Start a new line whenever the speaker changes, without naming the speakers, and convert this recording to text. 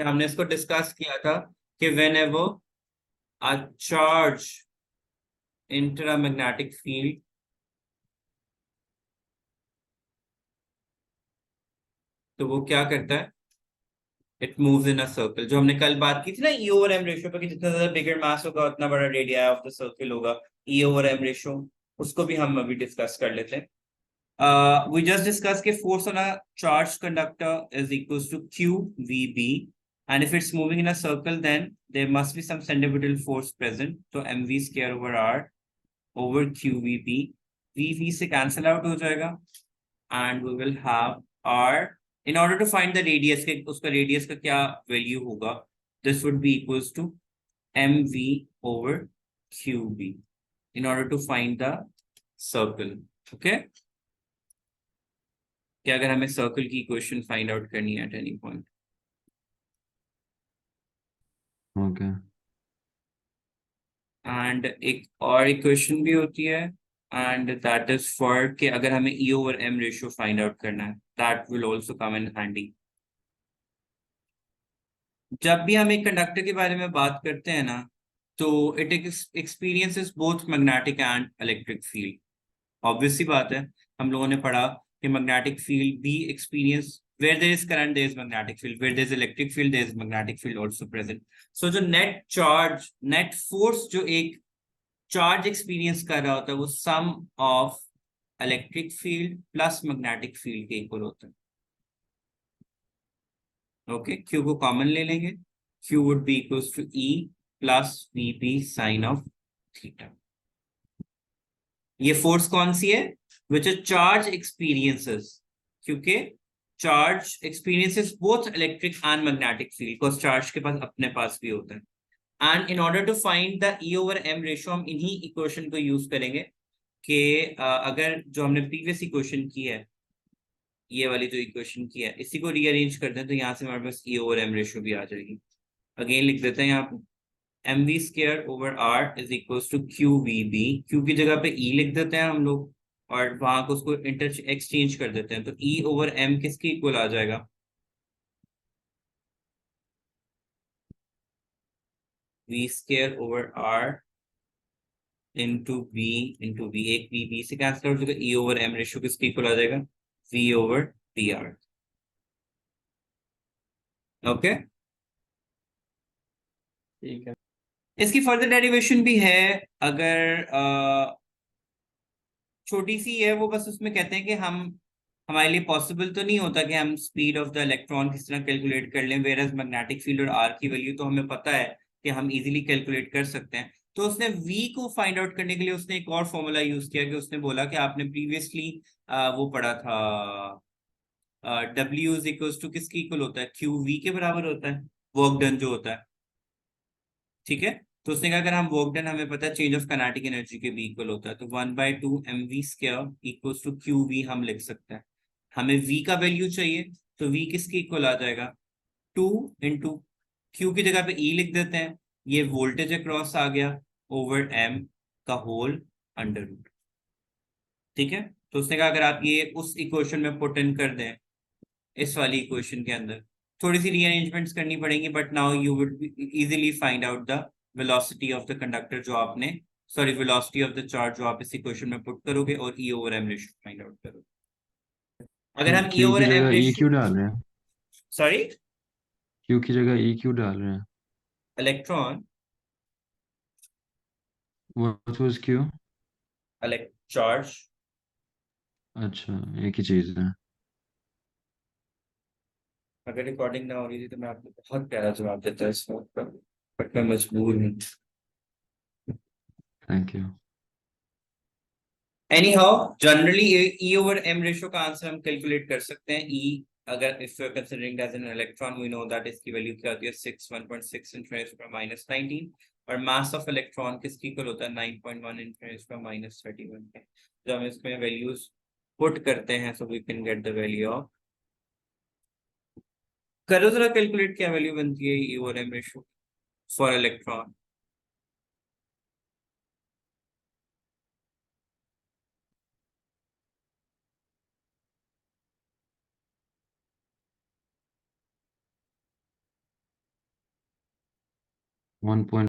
हमने इसको डिस्कस किया था कि when ever a charge inter a magnetic field तो वो क्या करता है, it moves in a circle. जो हमने कल बात की थी ना ई ओवर एम रेशियो पर, कि जितना ज्यादा बिगर मास होगा उतना बड़ा रेडिया ऑफ द सर्कल होगा, ई ओवर एम रेशियो, उसको भी हम अभी डिस्कस कर लेते हैं। We just discussed कि force on a charged conductor is equals to QVB, and if it's moving in a circle, then there must be some centripetal force present. So mv square over r over QVB, VV से cancel out हो जाएगा, and we will have r. In order to find the radius, के उसका radius का क्या value होगा, this would be equals to mv over QB in order to find the circle. Okay. कि अगर हमें सर्कल की इक्वेशन फाइंड आउट करनी है at any point.
Okay.
And एक और इक्वेशन भी होती है, एंड दैट इज फॉर कि अगर हमें E over M ratio find out करना है, that will also come in handy. जब भी हम एक कंडक्टर के बारे में बात करते हैं ना, तो it experiences both magnetic and electric field. Obvious सी बात है, हम लोगों ने पढ़ा कि मैग्नेटिक फील्ड भी experience, where there is current there is magnetic field, where there is electric field there is magnetic field also present. So जो net charge, net force जो एक चार्ज एक्सपीरियंस कर रहा होता है, वो sum of electric field plus magnetic field के equal होता है। ओके, क्यू को कॉमन ले लेंगे, q would be equals to E plus v B sine of theta. ये फोर्स कौन सी है, विच अ चार्ज एक्सपीरियंसेस, क्योंकि charge experiences both electric and magnetic field, because charge के पास अपने पास भी होता है। And in order to find the e over M ratio, हम इन्हीं इक्वेशन को यूज करेंगे कि अगर जो हमने प्रीवियस इक्वेशन की है, ये वाली जो इक्वेशन की है, इसी को रीअरेंज करते हैं तो यहाँ से हमारे पास ई ओवर एम रेशियो भी आ जाएगी। अगेन लिख देते हैं यहाँ पे, M V square over R is equal to Q V B, Q की जगह पे ई लिख देते हैं हम लोग, और वहां को उसको इंटर एक्सचेंज कर देते हैं, तो ई ओवर एम किसके इक्वल आ जाएगा, V square over R into B, एक बी से कैंसिल हो जाएगा, ई ओवर एम रेशियो किसके इक्वल आ जाएगा, V over D R. Okay, ठीक है। इसकी फर्दर डेरिवेशन भी है, अगर छोटी सी है वो, बस उसमें कहते हैं कि हम, हमारे लिए पॉसिबल तो नहीं होता कि हम स्पीड ऑफ द इलेक्ट्रॉन किस तरह कैलकुलेट कर लें, वेयर एज मैग्नेटिक फील्ड और आर की वैल्यू तो हमें पता है कि हम इजीली कैलकुलेट कर सकते हैं। तो उसने v को फाइंड आउट करने के लिए उसने एक और फॉर्मूला यूज किया, कि उसने बोला कि आपने प्रीवियसली वो पढ़ा था, W इज इक्वल टू किसकी इक्वल होता है, क्यू वी के बराबर होता है, वर्क डन जो होता है। ठीक है, तो उसने कहा अगर हम वर्क डन, हमें पता है चेंज ऑफ काइनेटिक एनर्जी के भी इक्वल होता है, तो 1/2 mv square equals to Q V हम लिख सकते हैं। हमें v का वैल्यू चाहिए, तो v किसके इक्वल आ जाएगा, 2 इंटू क्यू की जगह पे e लिख देते हैं, ये वोल्टेज अक्रॉस आ गया ओवर m का होल अंडर रूट। ठीक है, तो उसने कहा अगर आप ये उस इक्वेशन में पुट इन कर दें, इस वाली इक्वेशन के अंदर, थोड़ी सी रीअरेंजमेंट्स करनी पड़ेंगी, but now you would easily find out the velocity of the conductor जो आपने, sorry velocity of the charge जो आप इस इक्वेशन में पुट करोगे, और E over M ratio find out करोगे। अगर हम ई
क्यू
ओवर
की
एम
जगह ई
रेशियो,
क्यों डाल रहे हैं?
सॉरी,
क्यू की जगह ई क्यों डाल रहे हैं?
Electron,
what was Q?
Charge.
अच्छा, एक ही चीज है।
अगर रिकॉर्डिंग ना हो रही थी तो मैं आपको बहुत प्यारा जवाब देता इस वक्त पर, बट मैं मजबूर हूँ।
Thank you.
Anyhow, generally E over M ratio का आंसर हम कैलकुलेट कर सकते हैं। ई, अगर if you are considering as an electron, we know that इसकी वैल्यू क्या होती है, 1.6 × 10⁻19, और मास ऑफ इलेक्ट्रॉन किसकी इक्वल होता है, 9.1 × 10⁻31 के। जब हम इसमें वैल्यूज पुट करते हैं, so we can get the value of, करो जरा कैलकुलेट क्या वैल्यू बनती है E over M ratio for electron.
1.